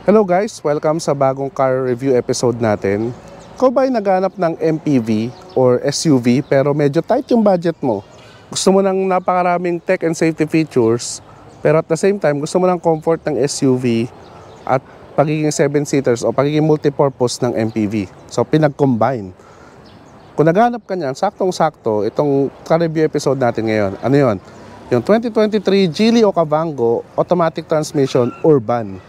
Hello guys, welcome sa bagong car review episode natin. Ikaw ba ay naghanap ng MPV or SUV pero medyo tight yung budget mo? Gusto mo ng napakaraming tech and safety features pero at the same time gusto mo ng comfort ng SUV at pagiging 7-seaters o pagiging multipurpose ng MPV. So pinag-combine. Kung naghanap ka niyan, saktong-sakto itong car review episode natin ngayon. Ano yon? Yung 2023 Geely Okavango Automatic Transmission Urban.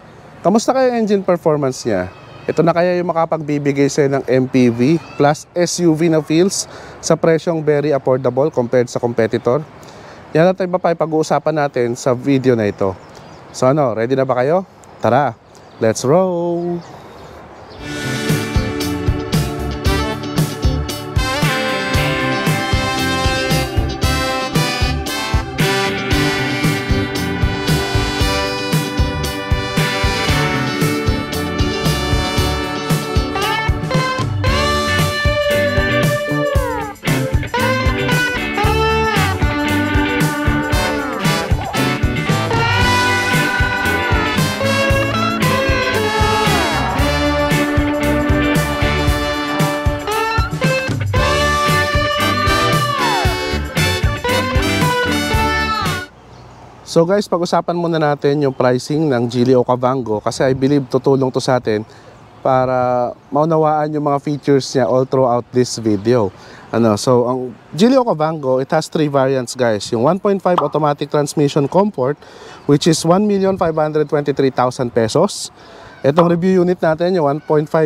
Kamusta kaya engine performance niya? Ito na kaya yung makapagbibigay sa'yo ng MPV plus SUV na feels sa presyong very affordable compared sa competitor? Yan natin pa pag-uusapan natin sa video na ito. So ano, ready na ba kayo? Tara, let's roll! So guys, pag-usapan muna natin yung pricing ng Geely Okavango kasi I believe tutulong to sa atin para maunawaan yung mga features niya all throughout this video. So ang Geely Okavango, it has 3 variants guys. Yung 1.5 automatic transmission comfort which is 1,523,000 pesos. Itong review unit natin, yung 1.5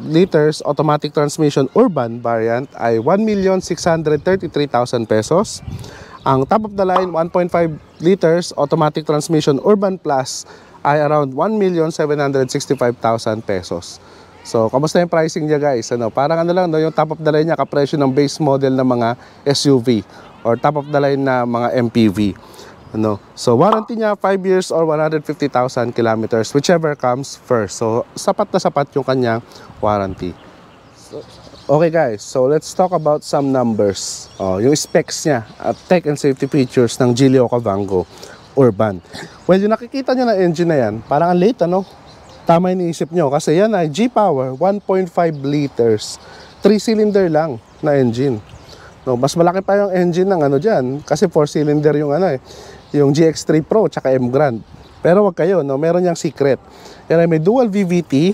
liters automatic transmission urban variant ay 1,633,000 pesos. Ang top of the line 1.5 liters automatic transmission urban plus ay around 1,765,000 pesos. So, kamusta yung pricing niya guys? Parang ano lang, no, yung top of the line niya kapresyo ng base model ng mga SUV or top of the line na mga MPV. So, warranty niya 5 years or 150,000 kilometers whichever comes first. So, sapat na sapat yung kanyang warranty. Okay guys, so let's talk about some numbers. Yung specs niya at tech and safety features ng Geely Okavango Urban. Well, yung nakikita nyo na engine na yan, parang ang late Tama yung iniisip nyo kasi yan ay G-Power 1.5 liters 3-cylinder lang na engine. Mas malaki pa yung engine ng dyan kasi 4-cylinder yung yung GX3 Pro tsaka M Grand. Pero wag kayo, meron niyang secret. Yan ay may dual VVT,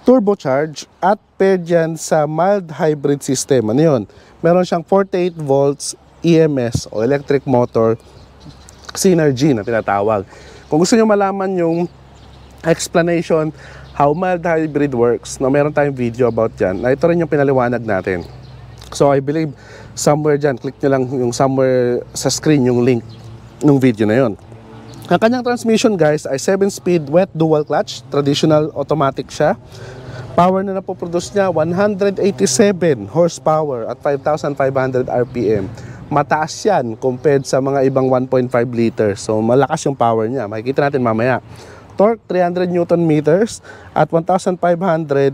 turbocharge at paired yan sa mild hybrid system. Ano yun? Meron siyang 48 volts EMS o electric motor synergy na tinatawag. Kung gusto nyo malaman yung explanation how mild hybrid works, meron tayong video about yan na ito rin yung pinaliwanag natin. So I believe somewhere dyan, click nyo lang yung somewhere sa screen yung link ng video na yon. Ang kanyang transmission guys ay 7-speed wet dual clutch, traditional automatic siya. Power na napoproduce niya 187 horsepower at 5,500 RPM. Mataas yan compared sa mga ibang 1.5 liters. So malakas yung power niya. Makikita natin mamaya. Torque 300 Newton meters at 1,500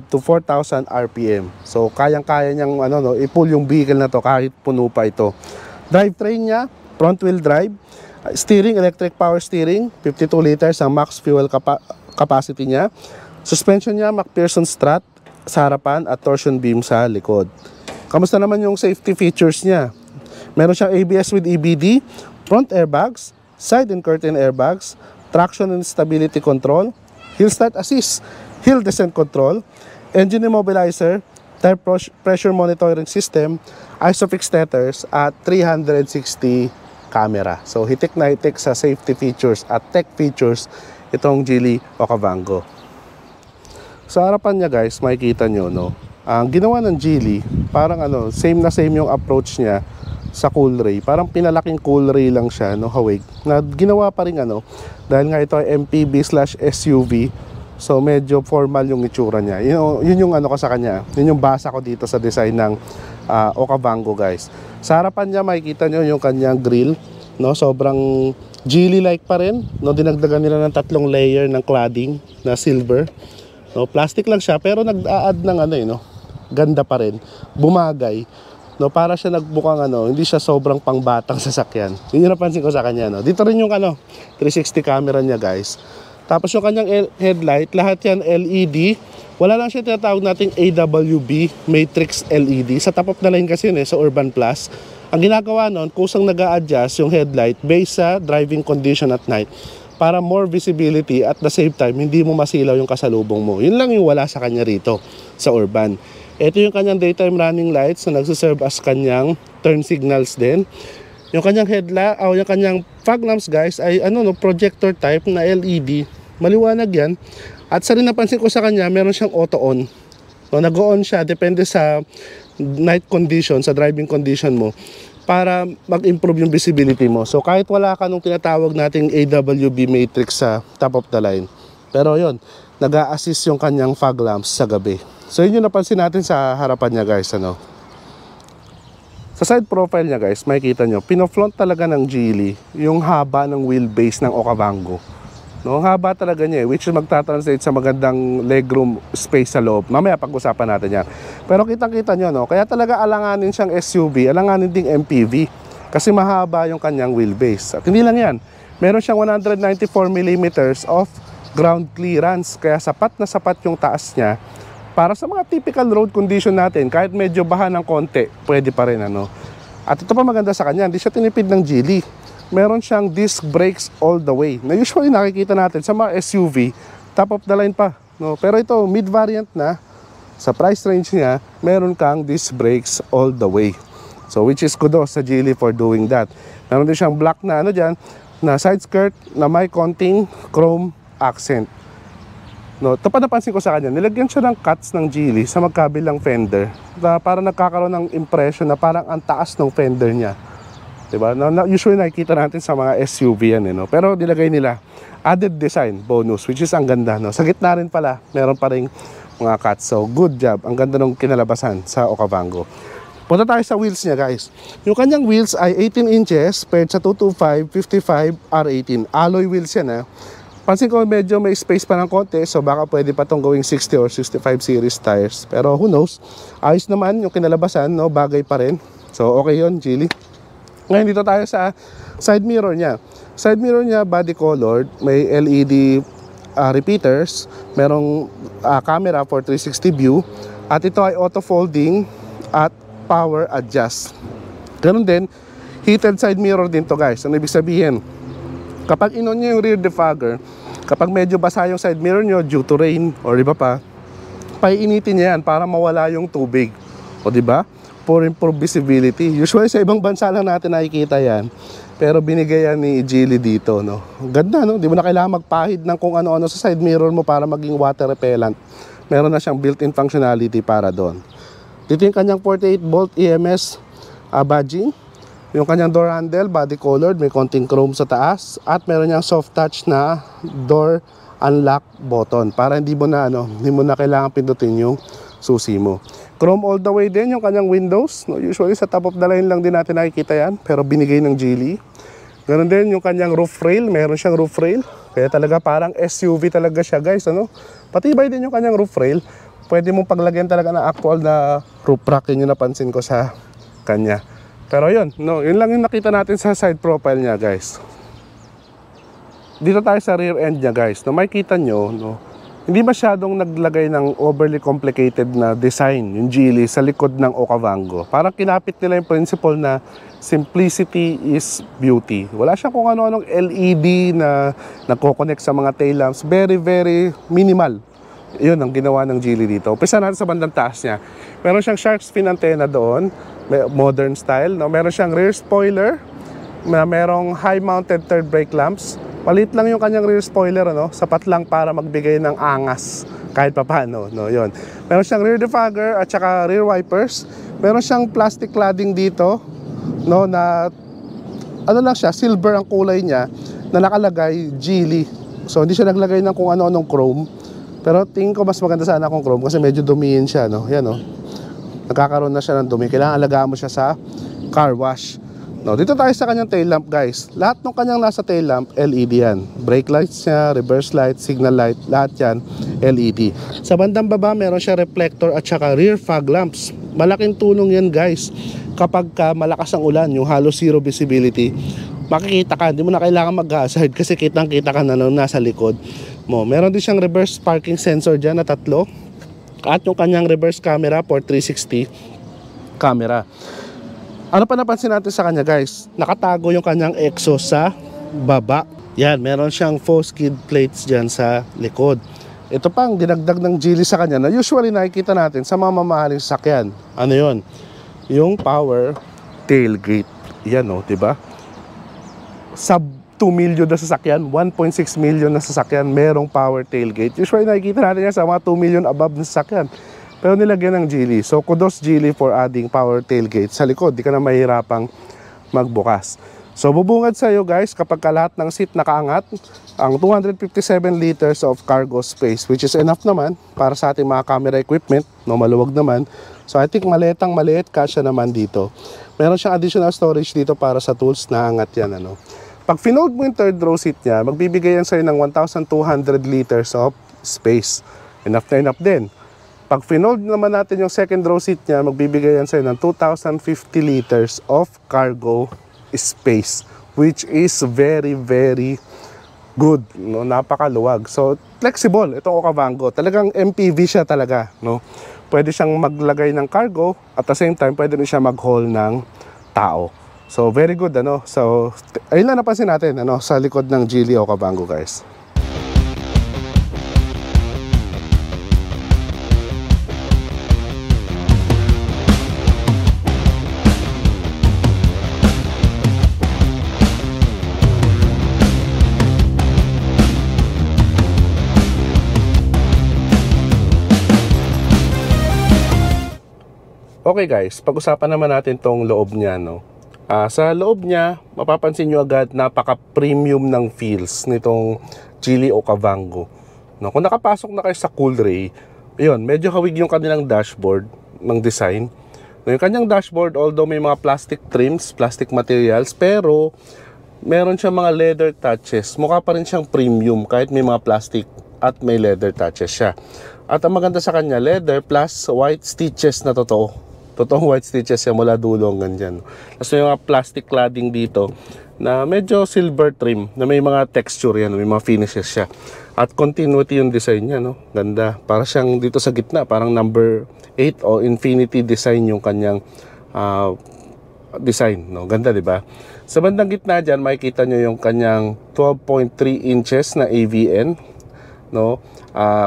to 4,000 RPM. So kayang-kaya niyang i-pull yung vehicle na to kahit puno pa ito. Drivetrain niya, front wheel drive. Steering, electric power steering, 52 liters ang max fuel capacity niya. Suspension niya, MacPherson strut sa harapan at torsion beam sa likod. Kamusta naman yung safety features niya? Meron siyang ABS with EBD, front airbags, side and curtain airbags, traction and stability control, hill start assist, hill descent control, engine immobilizer, tire pressure monitoring system, ISOFIX tethers at 360 camera. So hitik na hitik sa safety features at tech features itong Geely Okavango. Sa harapan niya guys, makikita nyo ang ginawa ng Geely, parang same na same yung approach niya sa Coolray. Parang pinalaking Coolray lang siya, hawig. Na ginawa pa rin dahil nga ito ay MPV/SUV. So medyo formal yung itsura niya. Yun yung ko sa kanya. Yun yung basa ko dito sa design ng Okavango guys. Sa harapan niya makikita nyo yung kanyang grille, sobrang Geely-like pa rin, dinagdagan nila ng 3 layer ng cladding na silver. Plastic lang siya pero nag-a-add ng ganda pa rin, bumagay. Para siya nagbukang hindi siya sobrang pangbatang sasakyan. Yun yung napansin ko sa kanya. Dito rin yung 360 camera niya guys. Tapos yung kanyang headlight, lahat yan LED. Wala lang siya tinatawag nating AWB, Matrix LED. Sa top of the line kasi yun sa Urban Plus. Ang ginagawa nun, kusang nag-a-adjust yung headlight based sa driving condition at night para more visibility at the same time, hindi mo masilaw yung kasalubong mo. Yun lang yung wala sa kanya rito sa Urban. Ito yung kanyang daytime running lights na nagsiserve as kanyang turn signals din. Yung kanyang headlight, yung kanyang fog lamps guys ay projector type na LED. Maliwanag yan. At sa rin napansin ko sa kanya, meron siyang auto on. So, nag-on siya depende sa night condition, sa driving condition mo para mag-improve yung visibility mo. So kahit wala ka nung tinatawag nating AWB matrix sa top of the line, pero yon, nag-a-assist yung kanyang fog lamps sa gabi. So yun yung napansin natin sa harapan niya guys. Sa side profile niya guys, makikita nyo, pinofront talaga ng Geely yung haba ng wheelbase ng Okavango. Ang haba talaga niya which is magta-translate sa magandang legroom space sa loob. Mamaya pag-usapan natin yan. Pero kitang-kita nyo, kaya talaga alanganin siyang SUV, alanganin ding MPV. Kasi mahaba yung kanyang wheelbase. At hindi lang yan, meron siyang 194mm of ground clearance. Kaya sapat na sapat yung taas niya para sa mga typical road condition natin. Kahit medyo baha ng konti, pwede pa rin. At ito pa maganda sa kanya, hindi siya tinipid ng Geely. Meron siyang disc brakes all the way na usually nakikita natin sa mga SUV, top of the line pa, pero ito mid variant na, sa price range niya meron kang disc brakes all the way, so which is kudos sa Geely for doing that. Meron din siyang black na dyan na side skirt na may konting chrome accent. Ito pa napansin ko sa kanya, nilagyan siya ng cuts ng Geely sa magkabilang fender para nagkakaroon ng impression na parang ang taas ng fender niya. Diba? Usually nakikita natin sa mga SUV yan pero nilagay nila added design bonus which is ang ganda sa gitna rin pala meron pa ring mga cuts, so good job, ang ganda ng kinalabasan sa Okavango. Punta tayo sa wheels niya guys. Yung kanyang wheels ay 18 inches paired sa 225/55 R18 alloy wheels yan. Pansin ko medyo may space pa ng konti, so baka pwede pa tong gawing 60 or 65 series tires, pero who knows. Ayos naman yung kinalabasan, bagay pa rin, so okay yun Geely. Ngayon dito tayo sa side mirror niya. Side mirror niya body colored, may LED repeaters, merong camera for 360 view, at ito ay auto folding at power adjust. Ganun din, heated side mirror din to guys. Ano ibig sabihin? Kapag inon nyo yung rear defogger, kapag medyo basa yung side mirror nyo due to rain or iba pa, paiinitin niya yan para mawala yung tubig. O diba? For improved visibility. Usually sa ibang bansa lang natin nakikita yan, pero binigay yan ni Geely dito. Ganda, di mo na kailangan magpahid ng kung ano-ano sa side mirror mo para maging water repellent. Meron na siyang built-in functionality para doon. Dito yung kanyang 48 volt EMS badging. Yung kanyang door handle body colored, may konting chrome sa taas, at meron niyang soft touch na door unlock button para hindi mo na kailangan pindutin yung susi mo. Chrome all the way din yung kanyang windows. Usually sa top of the line lang din natin nakikita yan, pero binigay ng Geely. Ganon din yung kanyang roof rail, meron siyang roof rail. Kaya talaga parang SUV talaga siya guys. Patibay din yung kanyang roof rail. Pwede mong paglagyan talaga ng actual na roof rack, yun yung napansin ko sa kanya. Pero yun lang yung nakita natin sa side profile niya guys. Dito tayo sa rear end niya guys. Makikita nyo, hindi masyadong naglagay ng overly complicated na design yung Geely sa likod ng Okavango. Parang kinapit nila yung principle na simplicity is beauty. Wala siyang kung ano-anong LED na nagko-connect sa mga tail lamps. Very, very minimal. Yun ang ginawa ng Geely dito. Umpisa natin sa bandang taas niya. Meron siyang shark fin antenna doon. Modern style. Meron siyang rear spoiler. Merong high-mounted third brake lamps. Palit lang yung kanyang rear spoiler, sapat lang para magbigay ng angas kahit papaano, yun. Meron siyang rear defogger at saka rear wipers. Meron siyang plastic cladding dito, na lang siya, silver ang kulay niya, na nakalagay Geely. So hindi siya naglagay ng kung ano-anong chrome. Pero tingin ko mas maganda sana kung chrome kasi medyo dumiin siya, Yan, nagkakaroon na siya ng dumi. Kailangan alagaan mo siya sa car wash. Dito tayo sa kanyang tail lamp guys. Lahat ng kanyang nasa tail lamp, LED yan. Brake lights niya, reverse light, signal light, lahat yan, LED. Sa bandang baba, meron siya reflector at saka rear fog lamps. Malaking tulong yan guys. Kapag malakas ang ulan, yung halos zero visibility, makikita ka, hindi mo na kailangan mag-hazard kasi kitang-kita ka na nasa likod. Meron din siyang reverse parking sensor dyan na 3. At yung kanyang reverse camera for 360 camera. Ano pa napansin natin sa kanya guys? Nakatago yung kanyang exhaust sa baba. Yan, meron siyang 4 skid plates dyan sa likod. Ito pang dinagdag ng Geely sa kanya na usually nakikita natin sa mga mamahaling sasakyan. Ano yon? Yung power tailgate. Yan o, diba? Sub 2 million na sasakyan, 1.6 million na sasakyan, merong power tailgate. Usually nakikita natin yan sa mga 2 million above na sasakyan. Pero nilagyan ng Geely. So kudos Geely for adding power tailgate sa likod. Di ka na mahirapang magbukas. So bubungad sa iyo guys kapag lahat ng seat nakaangat, ang 257 liters of cargo space, which is enough naman para sa ating mga camera equipment, no, maluwag naman. So I think maliit kasya naman dito. Meron siyang additional storage dito para sa tools na angat yan, ano. Pag finold mo yung third row seat niya, magbibigay yan sa'yo ng 1,200 liters of space. Enough na enough din. Pag finold naman natin yung second row seat niya, magbibigay yan sa'yo ng 2,050 liters of cargo space, which is very, very good. No? Napakaluwag. So, flexible. Itong Okavango. Talagang MPV siya talaga. No? Pwede siyang maglagay ng cargo, at the same time, pwede rin siya mag-haul ng tao. So very good, ano. So ayun lang napansin natin, ano, sa likod ng Geely Okavango guys. Okay guys, pag-usapan naman natin tong loob niya, no. Sa loob niya, mapapansin nyo agad napaka-premium ng feels nitong Geely Okavango. No, kung nakapasok na kayo sa Coolray, yun, medyo hawig yung kanilang dashboard ng design. No, yung kanyang dashboard, although may mga plastic trims, plastic materials, pero meron siyang mga leather touches. Mukha pa rin siyang premium kahit may mga plastic at may leather touches siya. At ang maganda sa kanya, leather plus white stitches na totoo. Totoong white stitches siya mula dulo hanggang dyan. Tapos may mga plastic cladding dito na medyo silver trim, na may mga texture yan, may mga finishes siya. At continuity yung design niya, no? Ganda. Para siyang dito sa gitna, parang number 8 o infinity design yung kanyang design, no? Ganda, di ba? Sa bandang gitna dyan, makikita nyo yung kanyang 12.3 inches na AVN, no?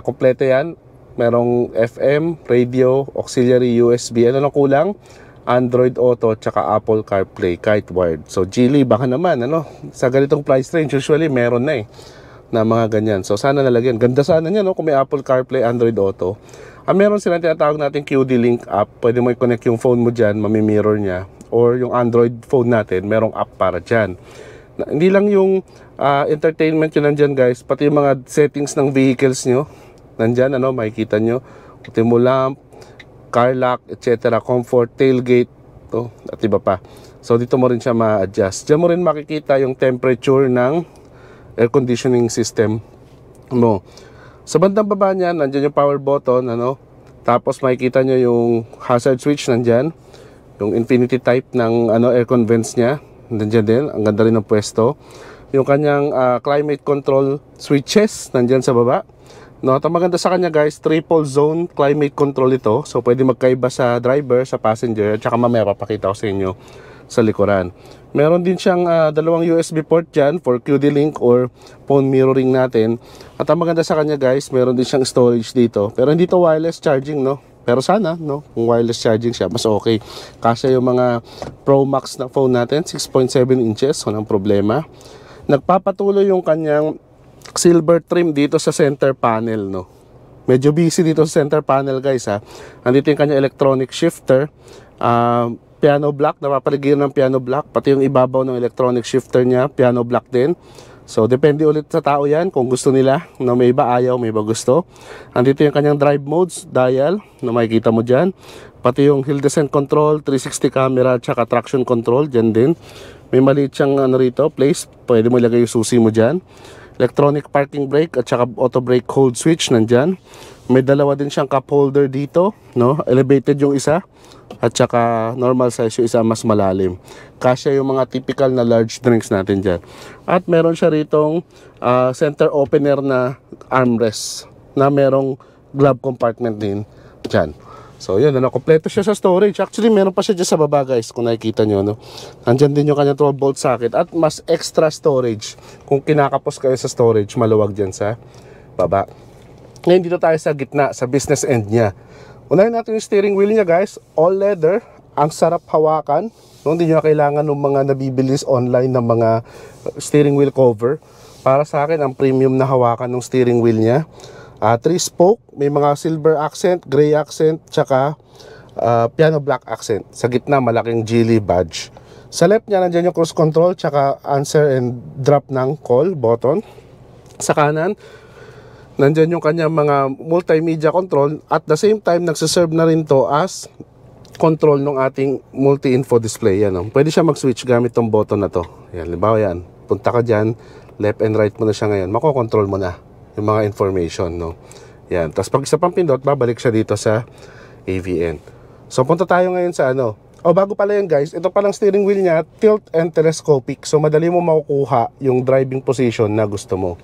Kompleto yan. Merong FM, radio, auxiliary, USB. Ano na kulang? Android Auto, tsaka Apple CarPlay, kahit wired. So, Geely, baka naman, ano? Sa ganitong price range, usually, meron na na mga ganyan. So, sana nalagyan. Ganda sana niya, no? Kung may Apple CarPlay, Android Auto. Meron silang tinatawag natin QD Link app. Pwede mo i-connect yung phone mo dyan, mamimirror niya. Or yung Android phone natin, merong app para dyan. Hindi lang yung entertainment yun nandyan, guys. Pati yung mga settings ng vehicles nyo. Nandyan, ano, makikita nyo. Ultimo lamp, car lock, etc. Comfort, tailgate, to, at iba pa. So, dito mo rin siya ma-adjust. Diyan mo rin makikita yung temperature ng air conditioning system mo. Sa bandang baba niyan, nandyan yung power button, ano. Tapos, makikita nyo yung hazard switch nandyan. Yung infinity type ng aircon vents niya. Nandyan din. Ang ganda rin ng pwesto. Yung kanyang climate control switches, nandyan sa baba. No, at ang maganda sa kanya guys, triple zone climate control ito. So pwede magkaiba sa driver, sa passenger, at saka mamaya papakita ko sa inyo sa likuran. Meron din siyang dalawang USB port dyan for QD Link or phone mirroring natin. At ang maganda sa kanya guys, meron din siyang storage dito. Pero hindi to wireless charging, no. Pero sana, no, kung wireless charging siya, mas okay. Kasi yung mga Pro Max na phone natin, 6.7 inches, walang problema. Nagpapatuloy yung kanyang silver trim dito sa center panel, no. Medyo busy dito sa center panel guys, ha. Andito yung kanya electronic shifter, piano block, napapaligiran ng piano block, pati yung ibabaw ng electronic shifter niya, piano block din. So depende ulit sa tao yan kung gusto nila, no. May iba ayaw, may iba gusto. Andito yung kanyang drive modes, dial, na makikita mo dyan. Pati yung hill descent control, 360 camera, tsaka traction control, dyan din. May maliit siyang rito, place, pwede mo ilagay yung susi mo dyan. electronic parking brake at saka auto brake hold switch nandyan. May dalawa din siyang cup holder dito, no? Elevated yung isa at saka normal size yung isa, mas malalim. Kasya yung mga typical na large drinks natin dyan. At meron siya ritong center opener na armrest na merong glove compartment din dyan. So yun, kompleto siya sa storage. Actually meron pa siya dyan sa baba guys, kung nakikita nyo, no? Nandyan din yung kanyang 12 volt socket at mas extra storage. Kung kinakapos kayo sa storage, maluwag dyan sa baba. Ngayon dito tayo sa gitna, sa business end niya. Unahin natin yung steering wheel niya guys, all leather. Ang sarap hawakan, no? Hindi nyo kailangan ng mga nabibilis online ng mga steering wheel cover. Para sa akin, ang premium na hawakan ng steering wheel niya. 3 spoke, may mga silver accent, gray accent, tsaka piano black accent. Sa gitna, malaking Geely badge. Sa left niya, nandiyan yung cruise control, tsaka answer and drop ng call button. Sa kanan, nandiyan yung kanyang mga multimedia control. At the same time, nagsiserve na rin to as control ng ating multi-info display. Yan, no? Pwede siya mag-switch gamit tong button na to. Yan, halimbawa yan, punta ka dyan, left and right mo na siya ngayon, makokontrol mo na yung mga information, no? Yan. Tapos pag isa pang pindot, babalik siya dito sa AVN. So punta tayo ngayon sa ano. Bago pala yan guys, ito palang steering wheel niya, tilt and telescopic. So madali mo makukuha yung driving position na gusto mo.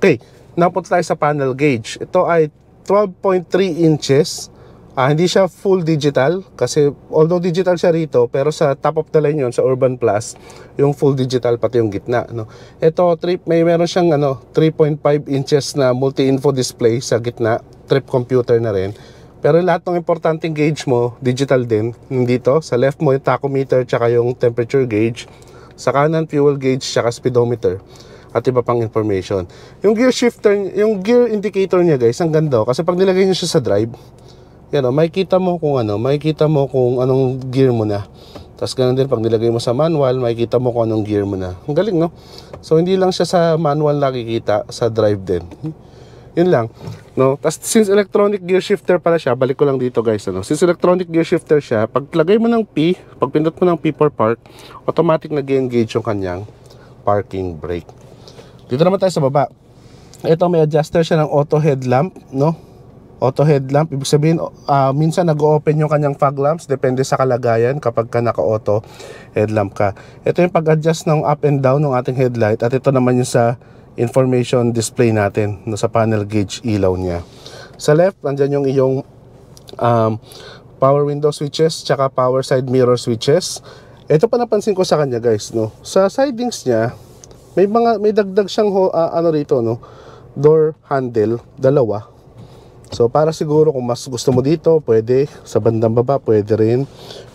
Okay, napunta tayo sa panel gauge. Ito ay 12.3 inches. Hindi siya full digital kasi although digital siya rito, pero sa top of the line yun, sa Urban Plus, yung full digital pati yung gitna, no? Ito meron siyang 3.5 inches na multi-info display sa gitna, trip computer na rin. Pero lahat ng importanteng gauge mo, digital din. Dito, sa left mo yung tachometer tsaka yung temperature gauge. Sa kanan, fuel gauge tsaka speedometer. At iba pang information. Yung gear shifter, yung gear indicator niya guys, ang ganda kasi pag nilagay niyo siya sa drive, yan, makikita mo kung anong gear mo na. Tapos ganun din pag nilagay mo sa manual, makikita mo kung anong gear mo na. Ang galing, no? So hindi lang siya sa manual nakikita, sa drive din. Yun lang, no? Tapos since electronic gear shifter pala siya, balik ko lang dito guys, ano? Since electronic gear shifter siya, pag lagay mo ng P, pag pindot mo ng P for park, automatic nag-engage yung kanyang parking brake. Dito naman tayo sa baba. Ito may adjuster siya ng auto headlamp, no? Auto headlamp, ibig sabihin minsan nag-open yung kanyang fog lamps, depende sa kalagayan kapag ka naka-auto headlamp ka. Ito yung pag-adjust ng up and down ng ating headlight, at ito naman yung sa information display natin, no, sa panel gauge ilaw niya. Sa left, nandyan yung iyong power window switches tsaka power side mirror switches. Ito pa napansin ko sa kanya guys, no, sa sidings niya may dagdag siyang rito, no, door handle, dalawa. So para siguro kung mas gusto mo dito, pwede. Sa bandang baba, pwede rin.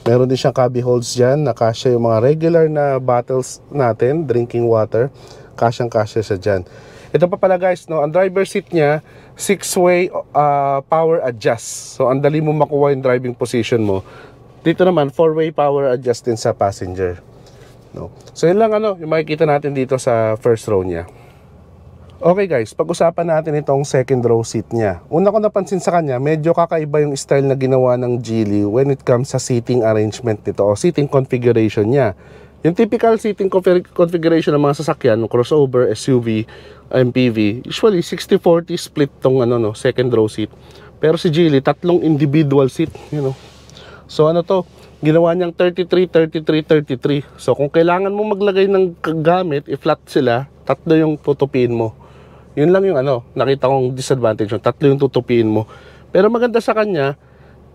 Meron din siyang cubby holds dyan. Nakasya yung mga regular na bottles natin, drinking water. Kasyang-kasya siya dyan. Ito pa pala guys, no, ang driver seat niya, 6-way power adjust. So ang dali mo makuha yung driving position mo. Dito naman, 4-way power adjust din sa passenger. No? So yun lang yung makikita natin dito sa first row niya. Okay guys, pag-usapan natin itong second row seat niya. Una ko napansin sa kanya, medyo kakaiba yung style na ginawa ng Geely when it comes sa seating arrangement nito o seating configuration niya. Yung typical seating configuration ng mga sasakyan, crossover, SUV, MPV, usually 60-40 split tong second row seat. Pero si Geely, tatlong individual seat, So ginawa niyang 33-33-33. So kung kailangan mo maglagay ng gamit, i-flat sila, tatlo yung tutupiin mo. Yun lang yung nakita kong disadvantage, yung tatlo yung tutupiin mo. Pero maganda sa kanya,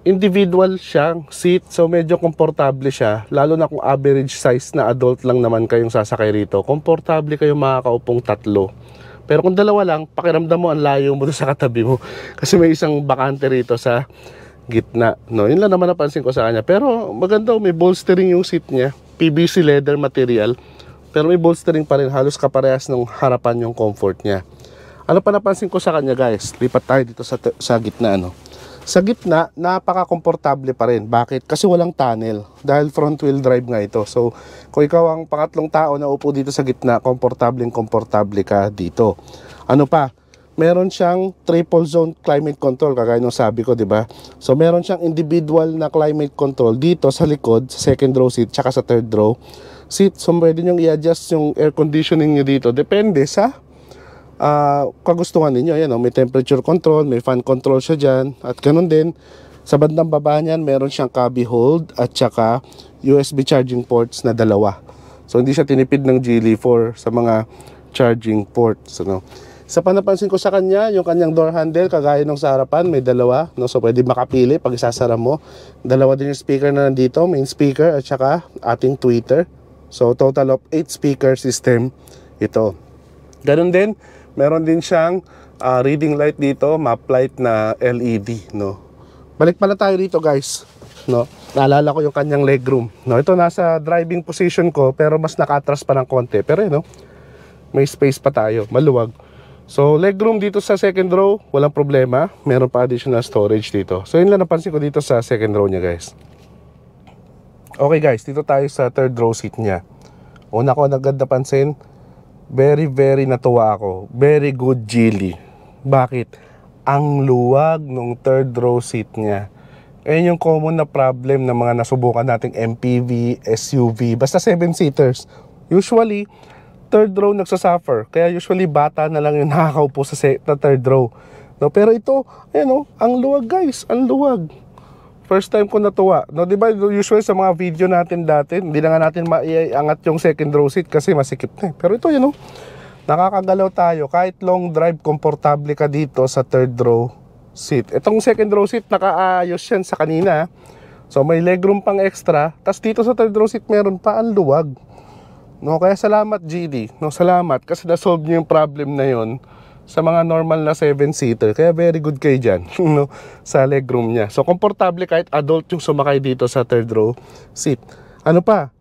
individual siyang seat, so medyo komportable siya. Lalo na kung average size na adult lang naman kayong sasakay rito, komportable kayong makakaupong tatlo. Pero kung dalawa lang, pakiramdam mo ang layo mo sa katabi mo. Kasi may isang bakante rito sa gitna, no? Yun lang naman napansin ko sa kanya. Pero maganda, may bolstering yung seat niya, PVC leather material. Pero may bolstering pa rin, halos kaparehas ng harapan yung comfort niya. Ano pa napansin ko sa kanya guys? Lipat tayo dito sa gitna, Sa gitna, napaka-komportable pa rin. Bakit? Kasi walang tunnel. Dahil front wheel drive nga ito. So, kung ikaw ang pangatlong tao na upo dito sa gitna, komportable ka dito. Ano pa? Meron siyang triple zone climate control, kagaya nung sabi ko, di ba? So, meron siyang individual na climate control dito sa likod, sa second row seat, tsaka sa third row seat. So, pwede nyo i-adjust yung air conditioning nyo dito. Depende sa kagustuhan ninyo. Yan, may temperature control, may fan control siya dyan. At ganun din, sa bandang baba niyan, meron siyang cubby hold at saka USB charging ports na dalawa. So hindi siya tinipid ng Geely for sa mga charging ports. Sa panapansin ko sa kanya, yung kanyang door handle, kagaya nung sa harapan, may dalawa. So pwede makapili pag isasara mo. Dalawa din yung speaker na nandito, main speaker at saka ating tweeter. So total of 8 speaker system ito. Ganun din, meron din siyang reading light dito, map light na LED. Balik pala tayo dito guys. Naalala ko yung kanyang legroom. Ito nasa driving position ko pero mas nakatras pa ng konti. Pero may space pa tayo, maluwag. So legroom dito sa second row, walang problema. Meron pa additional storage dito. So yun lang napansin ko dito sa second row niya guys. Okay guys, dito tayo sa third row seat niya. Una ko agad napansin, very natuwa ako. Very good Geely. Bakit? Ang luwag ng third row seat niya. Ayun yung common na problem ng mga nasubukan nating MPV, SUV, basta 7-seaters. Usually, third row nagsasuffer. Kaya usually bata na lang yung nakakaupo sa third row. Pero ito, ang luwag guys, ang luwag. First time ko natuwa. Diba usually sa mga video natin dati, hindi na nga natin maiangat yung second row seat kasi masikip na. Pero ito nakakagalaw tayo. Kahit long drive, komportable ka dito sa third row seat. Itong second row seat, nakaayos yan sa kanina. So may legroom pang extra. Tapos dito sa third row seat, meron pa ang luwag. Kaya salamat Geely. Salamat kasi na-solve niyo yung problem na yon sa mga normal na 7-seater. Kaya very good kayo dyan sa legroom niya. So komportable kahit adult yung sumakay dito sa third row seat.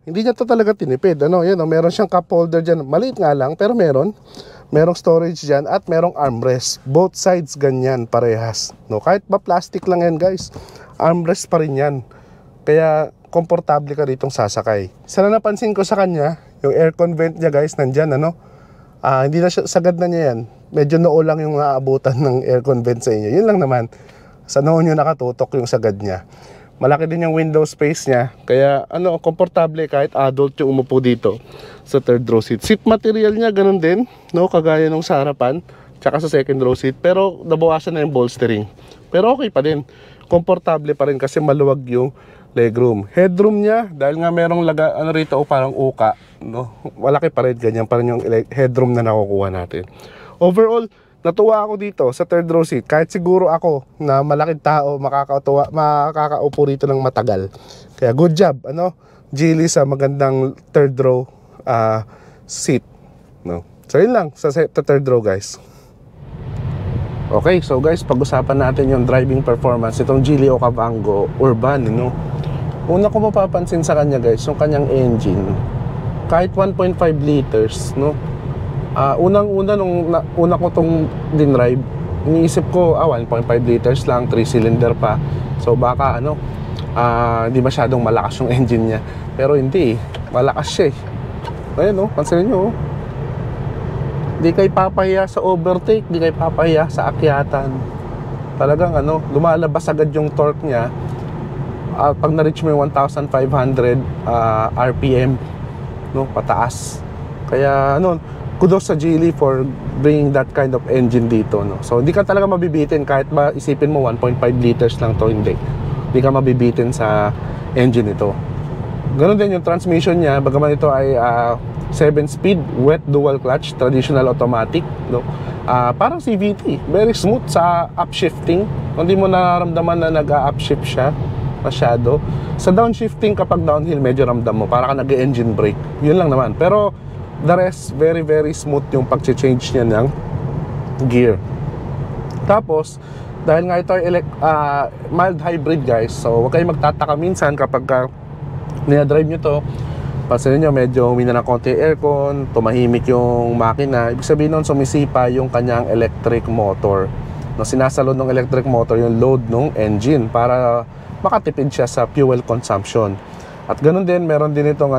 Hindi niya to talaga tinipid. Meron siyang cup holder dyan. Maliit nga lang pero merong storage dyan at merong armrest. Both sides ganyan parehas. Kahit ba plastic lang yan guys, armrest pa rin yan. Kaya komportable ka ditong sasakay. Isa na napansin ko sa kanya, yung aircon vent niya guys, nandyan hindi na siya, sagad na niya yan. Medyo noo lang yung aabutan ng aircon vent sa inyo. Yun lang naman. Sa noo nyo nakatutok yung sagad niya. Malaki din yung window space niya. Kaya komportable kahit adult yung umupo dito sa third row seat. Seat material niya ganun din, kagaya nung sa harapan, tsaka sa second row seat. Pero nabawasan na yung bolstering. Pero okay pa din. Komportable pa rin kasi maluwag yung legroom. Headroom niya, dahil nga merong rito parang uka, malaki pa rin, ganyan pa rin yung headroom na nakukuha natin. Overall, natuwa ako dito sa third row seat. Kahit siguro ako na malaking tao makakaupo rito ng matagal. Kaya good job, Geely sa magandang third row seat. So yun lang sa third row guys. Okay, so guys, pag-usapan natin yung driving performance itong Geely Okavango Urban, Una ko mapapansin sa kanya guys, yung kanyang engine, kahit 1.5 liters, unang-una nung una ko tong dinrive, iniisip ko 1.5 liters lang, 3 cylinder pa. So baka hindi masyadong malakas yung engine niya. Pero hindi, malakas siya Ayun pansinin nyo Di kayo papahiya sa overtake, di kayo papahiya sa akyatan. Talagang lumalabas agad yung torque niya. Pag na-reach mo yung 1,500 RPM, pataas. Kaya kudos sa Geely for bringing that kind of engine dito, So hindi ka talaga mabibitin kahit ba isipin mo 1.5 liters lang to, hindi ka mabibitin sa engine ito. Ganun din yung transmission niya, bagaman ito ay 7-speed wet dual clutch traditional automatic, parang CVT, very smooth sa upshifting. Hindi mo nararamdaman na nag-upshift siya masyado. Sa downshifting, kapag downhill, medyo ramdam mo, para ka nag-engine brake. Yun lang naman. Pero the rest, very smooth yung pag-change niya ng gear. Tapos, dahil nga ito ay mild hybrid guys, so huwag kayong magtataka minsan kapag nina-drive nyo to, pansinin nyo, medyo humina ng konti aircon, tumahimik yung makina. Ibig sabihin nun, sumisipa yung kanyang electric motor. Sinasalon ng electric motor yung load ng engine para makatipid siya sa fuel consumption. At ganun din, meron din itong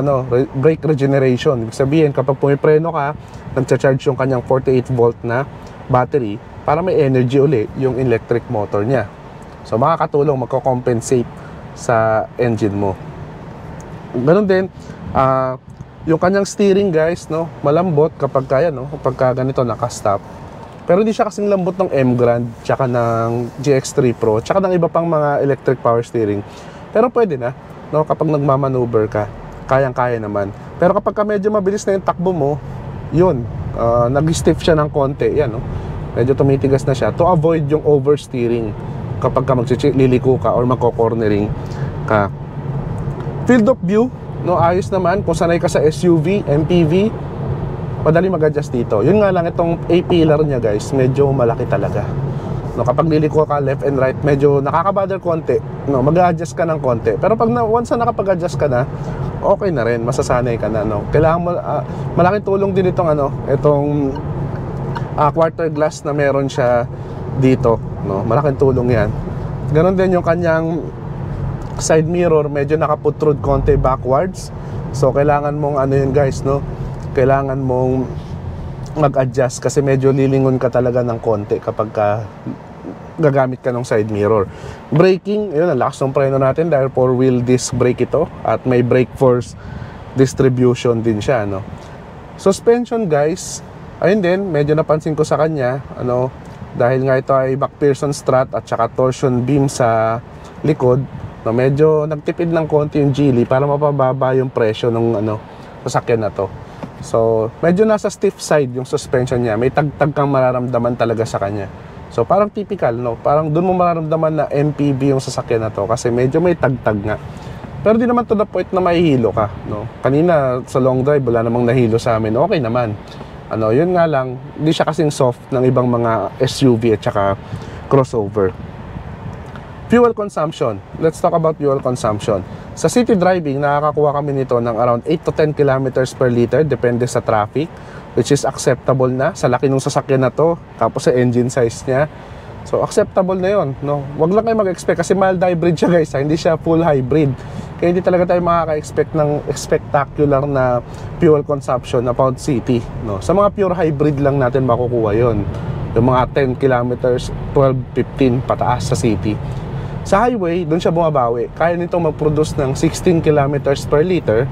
brake regeneration. Ibig sabihin, kapag pumipreno ka, nagcha-charge yung kanyang 48 volt na battery para may energy uli yung electric motor niya. So makakatulong, magko-compensate sa engine mo. Ganun din, yung kanyang steering guys, malambot kapag kaya, kapag ganito naka-stop. Pero hindi siya kasing lambot ng M Grand, tsaka ng GX3 Pro, tsaka ng iba pang mga electric power steering. Pero pwede na, no? Kapag nagmamaneuver ka, kayang-kaya naman. Pero kapag medyo mabilis na yung takbo mo, yun, nag-stiff siya ng konti, yan, no? Medyo tumitigas na siya to avoid yung oversteering kapag ka liliko ka or magko-cornering ka. Field of view, no, ayos naman. Kung sanay ka sa SUV, MPV, madali mag-adjust dito. Yun nga lang, itong A-pillar niya guys, medyo malaki talaga. No, kapag liliko ka left and right, medyo nakaka-bother konti. No, mag-adjust ka ng konti. Pero pag once na nakapag-adjust ka na, okay na rin, masasanay ka na, no. Kailangan mo, malaking tulong din itong quarter glass na meron siya dito, no. Malaking tulong 'yan. Ganon din yung kanyang side mirror, medyo naka-protrude konti backwards. So kailangan mong yun guys, no. Kailangan mong mag-adjust kasi medyo lilingon ka talaga ng konti kapag gagamit ka ng side mirror. Braking, yun, ang lakas ng preno natin dahil 4-wheel disc brake ito at may brake force distribution din siya, no. Suspension guys, ayun din, medyo napansin ko sa kanya, dahil nga ito ay MacPherson strut at saka torsion beam sa likod, no, medyo nagtipid ng konti yung Geely para mapababa yung presyo ng sasakyan na to. So, medyo nasa stiff side yung suspension niya. May tagtag kang mararamdaman talaga sa kanya. So, parang typical, no? Parang doon mo mararamdaman na MPV yung sasakyan na to kasi medyo may tagtag nga. Pero di naman to the point na mahihilo ka, no? Kanina sa long drive, wala namang nahilo sa amin. Okay naman. Yun nga lang, hindi siya kasing soft ng ibang mga SUV at saka crossover. Fuel consumption. Let's talk about fuel consumption. Sa city driving, nakakakuha kami nito ng around 8 to 10 kilometers per liter, depende sa traffic, which is acceptable na sa laki ng sasakyan na to, tapos sa engine size niya. So, acceptable na yun, no? Wag lang kayo mag-expect kasi mild hybrid siya guys, hindi siya full hybrid. Kaya hindi talaga tayo makaka-expect ng spectacular na fuel consumption about city, no? Sa mga pure hybrid lang natin makukuha yon. Yung mga 10 kilometers, 12, 15 pataas sa city. Sa highway, doon siya bumabawi. Kaya nito mag-produce ng 16 kilometers per liter,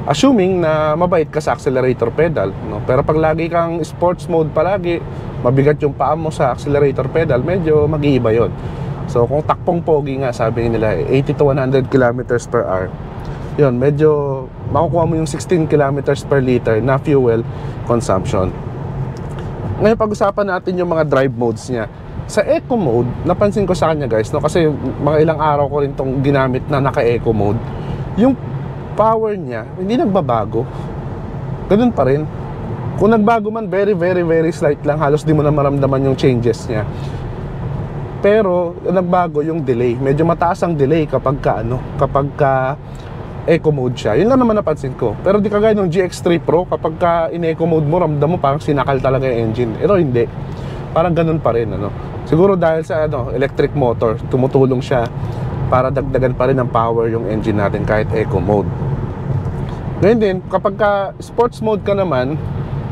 assuming na mabait ka sa accelerator pedal, no? Pero pag lagi kang sports mode palagi, mabigat yung paa mo sa accelerator pedal, medyo mag-iiba yun. So kung takpong pogi nga, sabi nila 80 to 100 kilometers per hour, yun, medyo makukuha mo yung 16 kilometers per liter na fuel consumption. Ngayon pag-usapan natin yung mga drive modes niya. Sa eco mode, napansin ko sa kanya guys, no, kasi mga ilang araw ko rin tong ginamit na naka-eco mode, yung power niya hindi nagbabago, ganun pa rin. Kung nagbago man, very very very slight lang, halos di mo na maramdaman yung changes niya. Pero nagbago yung delay, medyo mataas ang delay kapag ka eco mode siya. Yun lang naman napansin ko. Pero di kagaya ng GX3 Pro, kapag ka in eco mode mo, ramdam mo parang sinakal talaga yung engine. Pero hindi, parang ganun pa rin, siguro dahil sa electric motor, tumutulong siya para dagdagan pa rin ng power yung engine natin kahit eco mode. Ngayon din, kapag ka sports mode ka naman,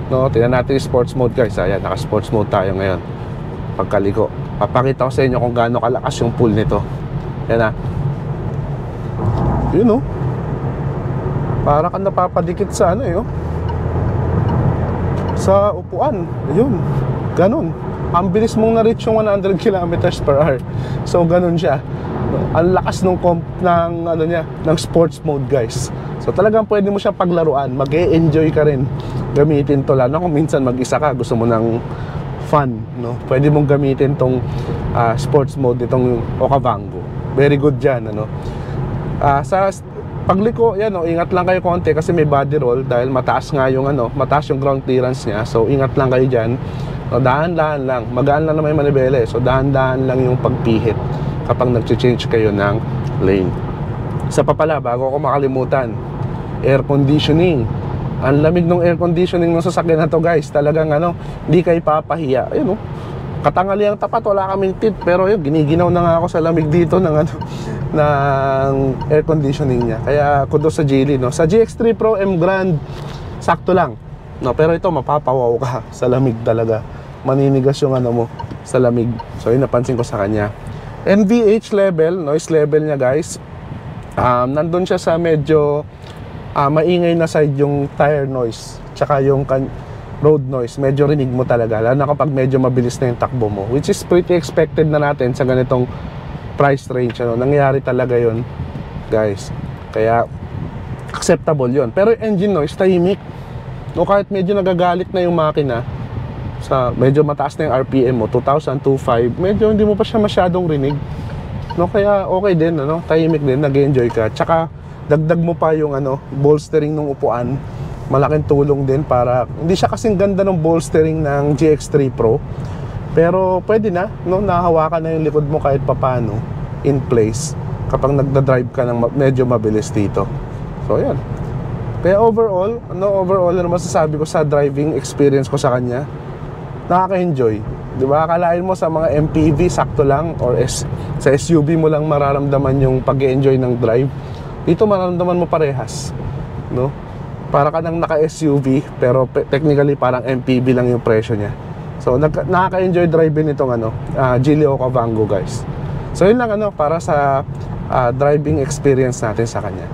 tingnan natin yung sports mode guys. Ayan, naka sports mode tayo ngayon. Pagkaliko, papakita ko sa inyo kung gaano kalakas yung pull nito. Yan yun, para kang napapadikit sa sa upuan. Yun, ganun. Ang bilis mong na-reach yung 100 kilometers per hour. So ganun siya. Ang lakas ng ng sports mode guys. So talagang pwede mo siyang paglaruan, mag-e-enjoy ka rin gamitin to, lalo kung minsan mag-isa ka, gusto mo ng fun, pwede mong gamitin tong sports mode itong Okavango. Very good dyan, sa pagliko, ingat lang kayo konti kasi may body roll dahil mataas nga yung mataas yung ground clearance niya. So ingat lang kayo dyan. Dahan-dahan lang, magaan lang naman yung manibela. So dahan-dahan lang yung pagpihit kapag nag-change kayo ng lane. Sa papala, bago ako makalimutan, air conditioning. Ang lamig ng air conditioning ng sasakyan na to guys, talagang hindi kayo papahiya. Ayun, katangali ang tapat, wala kaming tint, pero yun, giniginaw na nga ako sa lamig dito ng ng air conditioning niya. Kaya kudos sa Geely, sa GX3 Pro M Grand, sakto lang, pero ito mapapawaw ka sa lamig talaga, maninigas yung mo sa lamig. So yun napansin ko sa kanya. NVH level, noise level niya guys, nandun siya sa medyo maingay na side yung tire noise, tsaka yung road noise, medyo rinig mo talaga, lalo na kapag medyo mabilis na yung takbo mo, which is pretty expected na natin sa ganitong price range, ano. Nangyayari talaga yon, guys, kaya acceptable yon. Pero yung engine noise, tahimik, no, kahit medyo nagagalit na yung makina, sa medyo mataas na yung RPM mo, 2,000, 2,500, medyo hindi mo pa siya masyadong rinig, no, kaya okay din, ano, tahimik din, nag-enjoy ka. Tsaka dagdag mo pa yung ano, bolstering ng upuan, malaking tulong din para hindi siya kasing ganda ng bolstering ng GX3 Pro, pero pwede na, no, nahawakan na yung likod mo kahit papano in place kapag nagda-drive ka ng medyo mabilis dito. So yan, kaya overall, ano masasabi ko sa driving experience ko sa kanya, nakaka-enjoy, di ba? Akalain mo sa mga MPV sakto lang, or sa SUV mo lang mararamdaman yung pag-enjoy ng drive. Dito mararamdaman mo parehas, no? Para ka nang naka-SUV, pero technically parang MPV lang yung presyo niya. So nakaka-enjoy driving itong Geely Okavango, guys. So yun lang, para sa driving experience natin sa kanya.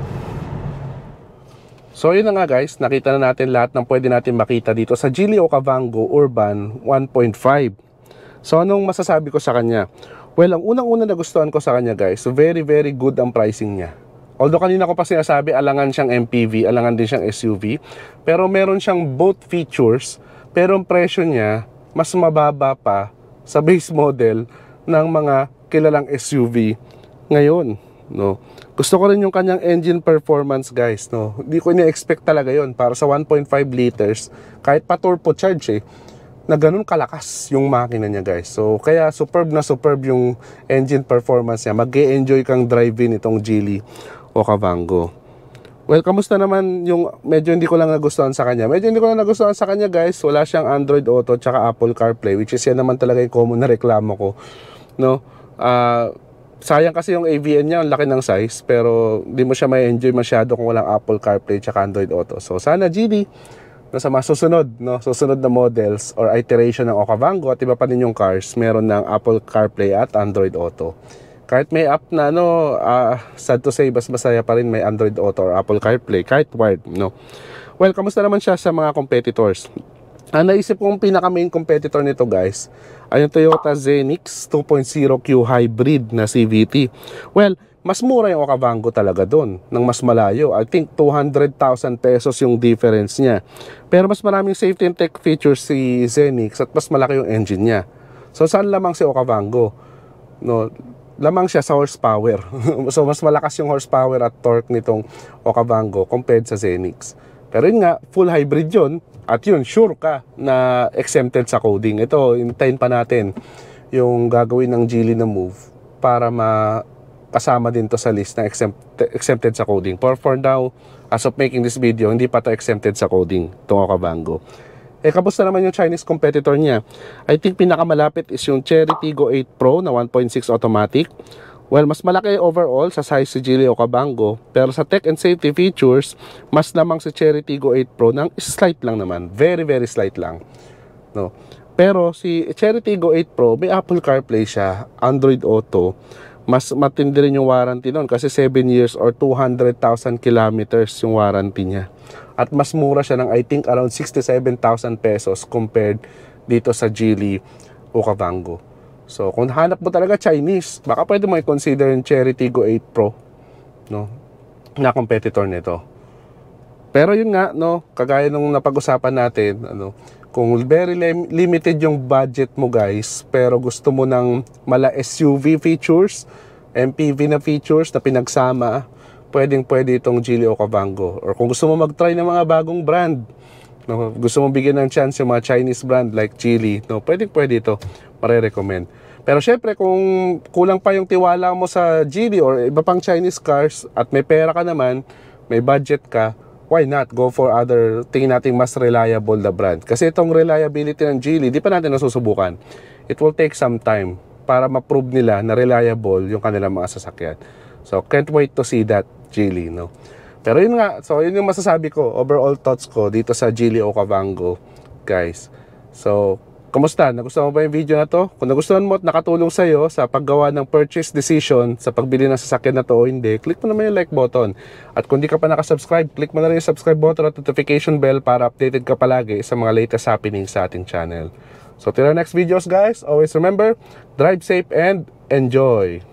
So yun na nga, guys, nakita na natin lahat ng pwede natin makita dito sa Geely Okavango Urban 1.5. So anong masasabi ko sa kanya? Well, ang unang-una na gustuhan ko sa kanya, guys, very very good ang pricing niya. Although kanina ko pa sinasabi, alangan siyang MPV, alangan din siyang SUV, pero meron siyang both features, pero ang presyo niya mas mababa pa sa base model ng mga kilalang SUV ngayon, no. Gusto ko rin yung kanyang engine performance, guys, no. Hindi ko ina-expect talaga yon para sa 1.5 liters, kahit pa turbocharge na ganun kalakas yung makina niya, guys. So kaya superb na superb yung engine performance niya. Mag-e-enjoy kang drive-in itong Geely Okavango. Well, kamusta naman yung medyo hindi ko lang nagustuhan sa kanya? Medyo hindi ko lang nagustuhan sa kanya, guys. Wala siyang Android Auto tsaka Apple CarPlay, which is yan naman talaga yung common na reklamo ko, no. Sayang kasi yung AVN niya, ang laki ng size, pero hindi mo siya may enjoy masyado kung walang Apple CarPlay tsaka Android Auto. So sana Geely, sa mga susunod na models or iteration ng Okavango at iba pa din yung cars, meron ng Apple CarPlay at Android Auto. Kahit may app na sad to say, mas masaya pa rin may Android Auto or Apple CarPlay, kahit wired, no. Well, kamusta naman siya sa mga competitors? Ang naisip kong pinaka-main competitor nito, guys, ay yung Toyota Zenix 2.0Q Hybrid na CVT. Well, mas mura yung Okavango talaga doon, ng mas malayo. I think 200,000 pesos yung difference niya. Pero mas maraming safety and tech features si Zenix at mas malaki yung engine niya. So saan lamang si Okavango? No, lamang siya sa horsepower. So mas malakas yung horsepower at torque nitong Okavango compared sa Zenix. Pero yun nga, full hybrid yun. At yun, sure ka na exempted sa coding. Ito, hintayin pa natin yung gagawin ng Geely na move para makasama din to sa list na exempted sa coding. For now, as of making this video, hindi pa to exempted sa coding, itong Okavango. Kamusta naman yung Chinese competitor niya? I think pinakamalapit is yung Chery Tiggo 8 Pro na 1.6 automatic. Well, mas malaki overall sa size si Geely Okavango, pero sa tech and safety features, mas lamang si Chery Tiggo 8 Pro ng slight lang naman, very very slight lang, no. Pero si Chery Tiggo 8 Pro may Apple CarPlay siya, Android Auto, mas matindi rin yung warranty nun kasi 7 years or 200,000 kilometers yung warranty niya. At mas mura siya ng I think around 67,000 pesos compared dito sa Geely Okavango. So, kung hanap mo talaga Chinese, baka pwede mo i-consider yung Chery Tiggo 8 Pro, no, na competitor nito. Pero yun nga, no, kagaya nung napag-usapan natin, kung very limited yung budget mo, guys, pero gusto mo ng mala SUV features, MPV na features na pinagsama, pwedeng-pwede itong Geely Okavango. Or kung gusto mo mag-try ng mga bagong brand, no, gusto mo bigyan ng chance yung mga Chinese brand like Geely, no, pwedeng-pwede ito, marirecommend. Pero syempre, kung kulang pa yung tiwala mo sa Geely or iba pang Chinese cars at may pera ka naman, may budget ka, why not go for other, tingin natin mas reliable na brand. Kasi itong reliability ng Geely, di pa natin nasusubukan. It will take some time para ma-prove nila na reliable yung kanilang mga sasakyan. So, can't wait to see that Geely, no? Pero yun nga, so yun yung masasabi ko, overall thoughts ko dito sa Geely Okavango, guys. So, Kamusta? Nagustuhan mo ba yung video na to? Kung nagustuhan mo at nakatulong sa'yo sa paggawa ng purchase decision sa pagbili ng sasakyan na to o hindi, click mo naman yung like button. At kung di ka pa nakasubscribe, click mo na rin yung subscribe button at notification bell para updated ka palagi sa mga latest happenings sa ating channel. So till our next videos guys, always remember, drive safe and enjoy!